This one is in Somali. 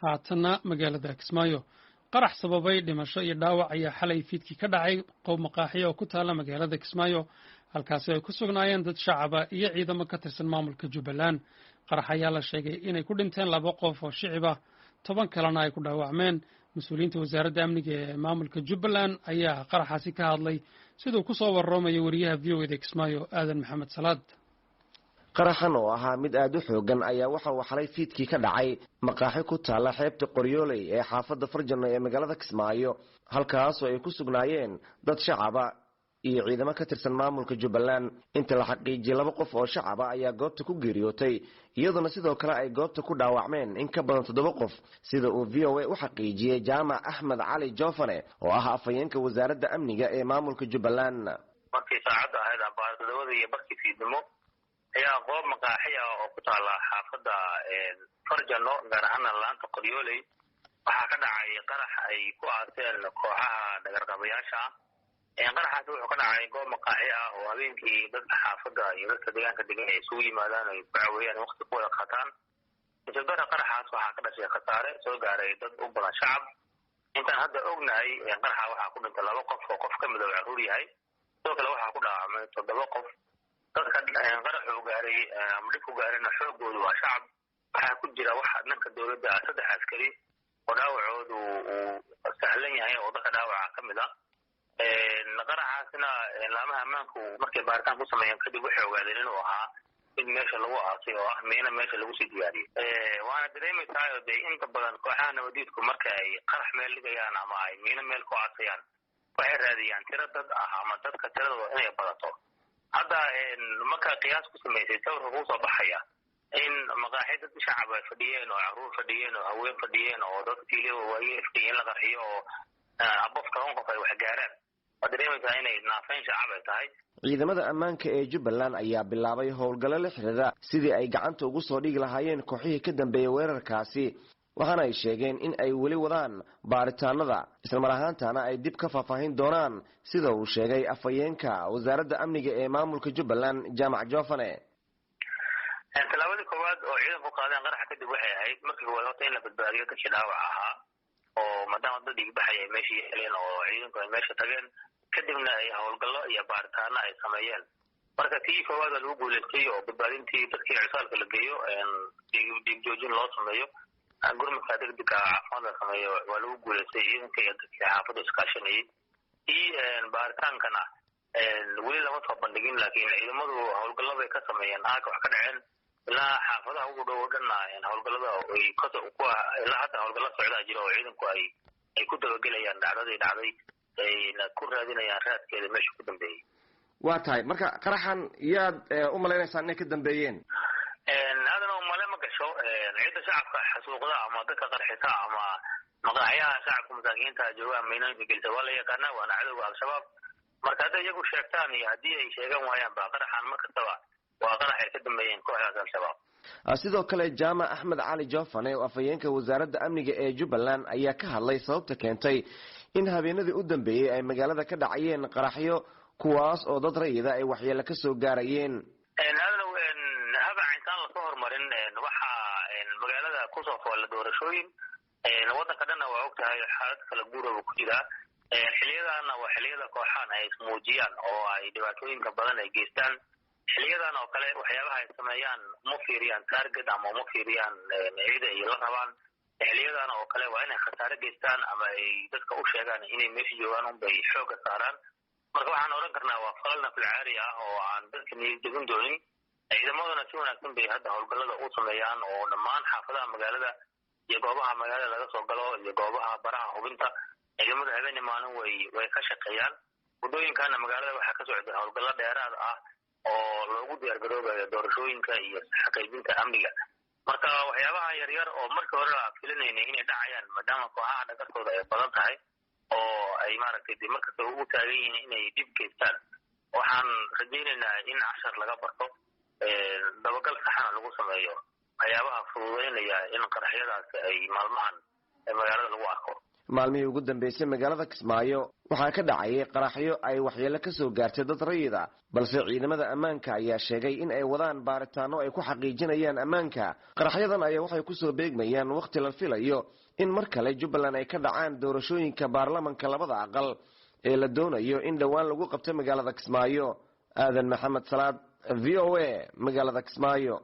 haatana magaalada Kismaayo qarax sababay dhimasho iyo dhaawac ayaa xalay fiidkii ka dhacay qoob maqaaxiyo oo ku taala magaalada Kismaayo halkaas ay ku sugnaayeen dad shacab iyo ciidamo ka tirsan maamulka Jubbaland qarax ayaa la sheegay inay ku dhinteen 2 qof oo shicib ah 10 kalena ay ku dhaawacmeen mas'uuliyiinta wasaaradda amniga ee maamulka Jubbaland ayaa qaraxaasi ka hadlay sidoo ku soo warramay wariyaha VOA Kismaayo Aadan Maxamed Salaad qaraxan oo ahaa mid aad u xoogan ayaa waxa uu xalay fiidkii ka dhacay maqaaxi ku taala xeebta Qoryooley ee xaafadda Farjano ee magaalada Kismaayo halkaas oo ay ku sugnaayeen dad shacab ah iyo ciidamo ka tirsan maamulka Jubbaland inta la xaqiijiyay 2 qof oo shacab ah ayaa goobta ku geeriyootay iyadoo sidoo kale ay goobta ku dhaawacmeen in ka badan 7 qof sida uu VOA u xaqiijiyay Jaamac Axmed Cali Joofane oo ah afhayeenka wasaaradda amniga ee maamulka Jubbaland markii saacada ahayd abaartooda iyo barkii fiidnimo ayaa qoob maqaaxiya oo ku taala xaafadda Farjano gaar ahaan laanta Qoryooley waxa ka dhacay qarax ay ku aaseen kooxaha dhagarqabayaasha qaraxaas wuxuu ka dhacay goob maqaaxiya oo habeenkii dadka xaafadda iyo dadka deegaanka degan ay isugu yimaadaan ay ku caawiyaan waqti ku wada qataan inta qaraxaas waxa ka dhashay khasaare soo gaaray dad u badan shacab intaan hadda ognahay qaraxa waxa ku dhintay 2 qof oo qof kamid ah caruur yahay sidoo kale waxa ku dhaawacmay 7 qof dadka qaraxu gaaray dhibku gaarayna xoogoodu waa shacab waxa ku jira waxa dhanka dawladda 3 askari oo dhaawacoodu uu sahlan yahay oo dadka dhaawaca kamid ah qaraxaasna laamaha ammaanku markay baaritaan ku sameeyeen kadib waxay ogaadeen inuu ahaa mid meesha lagu aasay oo ah meena meesha lagu sii diyaariyay waana dareemaysaa oo inta badan kooxaha nabadiidku marka ay qarax meel dhigayaan ama ay meena meel ku aasayaan waxay raadiyaan tiro dad ah ama dadka tiradooda inay badato hadda marka qiyaas ku sameysay sawirka ku soo baxaya in maqaaxida shacab ay fadhiyeen oo caruur fadhiyeen oo haween fadhiyeen oo dadkii waayeen fadhiyeen la qarxiyo oo abofka qof ay wax gaaraan wadareemaysaa inay naafeen shacab ay tahay ciidamada ammaanka ee Jubbaland ayaa bilaabay howlgallo la xiriira sidii ay gacanta ugu soo dhigi lahaayeen kooxihii ka dambeeyay weerarkaasi waxaana ay sheegeen in ay weli wadaan baaritaanada isla mar ahaantaana ay dib ka faahfaahin doonaan sida uu sheegay afhayeenka wasaaradda amniga ee maamulka Jubbaland Jaamac Joofane talaabadii koowaad oo ciidanku qaadeen qaraxa kadib waxay ahayd markii hore in la badbaadiyo dadkii dhaawac ahaa oo maadaama dad dhiig baxay ay meesha yeeleen oo ciidanku ay meesha tageen kadibna ay howlgallo iyo baaritaano ay sameeyeen marka tii koowaad lagu guuleystay oo badbaadintii dadkii cisaalka la geeyo dhiig joojin loo sameeyo gurmadka degdega caafimaad la sameeyo waa lagu guuleystay ciidanka iyo dadkii xaafadda iskaashanayay tii baaritaankana weli lama soo bandhigin laakiin ciidamadu howlgallo bay ka sameeyeen aag wax ka dhaceen ilaa xaafadaha ugu dhow dhanna howlgallada ay ilaa hadda howlgallo socdaa jira oo ciidanku ay ku dabagelayaan dhacdadii dhacday ayna ku raadinayaan raadkeeda meesha ku dambeeyey waa tahay marka qaraxan yaad u malaynaysaa inay ka dambeeyeen aadana umale ma gasho ciidda shacabka xasuuqda ama dadka qarxisa ama maqaaxyaha shacabka masaakiinta joogaan meynooyinka gelisa waa la yaqaanaa waana cadowga al-shabaab marka hadday iyagu sheegtaan iyo haddii ay sheegan waayaan ba qaraxan mar kastaba waa qarax ay ka dambeeyeen kooxdaas al-shabaab sidoo kale Jaamac Axmed Cali Joofane oo afhayeenka wasaaradda amniga ee Jubbaland ayaa ka hadlay sababta keentay in habeenadii u dambeeyay ay magaalada ka dhacayeen qaraxyo kuwaas oo dad rayida ay waxyeello ka soo gaarayeen haba intaan la soo hormarin waxa magaalada ku soo fool doorashooyin wadanka dhanna waa ogtahay xaalad kala guuraba ku jira xiliyadaana waa xiliyada kooxaan ay ismuujiyaan oo ay dhibaatooyinka badan ay geystaan xiliyadan oo kale waxyaabaha ay sameeyaan ma fiiriyaan target ama ma fiiriyaan ciida ay la rabaan xiliyadan oo kale waa inay khasaare geystaan ama ay dadka u sheegaan inay meesha joogaan un bay xooga saaraan marka waxaan oran karnaa waa falal nafilcaari ah oo aan dadka niyad jebin doonin ciidamaduna si wanaagsan bay hadda howlgallada u sameeyaan oo dhammaan xaafadaha magaalada iyo goobaha magaalada laga soo galo iyo goobaha baraha hubinta ciidamada habeenii maalin way ka shaqeeyaan waddooyinkana magaalada waxaa ka socda howlgallo dheeraad ah oo loogu diyaargaroobayo doorashooyinka iyo xaqiijinta amniga marka waxyaabaha yaryar oo markii hore la filinaynay inay dhacayaan maadaama kooxaha dhagartooda ay badan tahay oo ay maaragtay markasta ugu taagan yihiin inay dhib geystaan waxaan rajaynaynaa in cashar laga barto dabagal saxana lagu sameeyo waxyaabaha fududeynaya in qaraxyadaasi ay maalmahan magaalada lagu arko maalmihii ugu dambeysay magaalada Kismaayo waxaa ka dhacay qaraxyo ay waxyeello ka soo gaartay dad rayid ah balse ciidamada ammaanka ayaa sheegay in ay wadaan baaritaano ay ku xaqiijinayaan ammaanka. qaraxyadan ayaa waxay ku soo beegmayaan waqti la filayo in mar kale Jubbaland ay ka dhacaan doorashooyinka baarlamaanka labada aqal ee la doonayo in dhawaan lagu qabto magaalada Kismaayo. Aadan Maxamed Salaad, VOA, magaalada Kismaayo.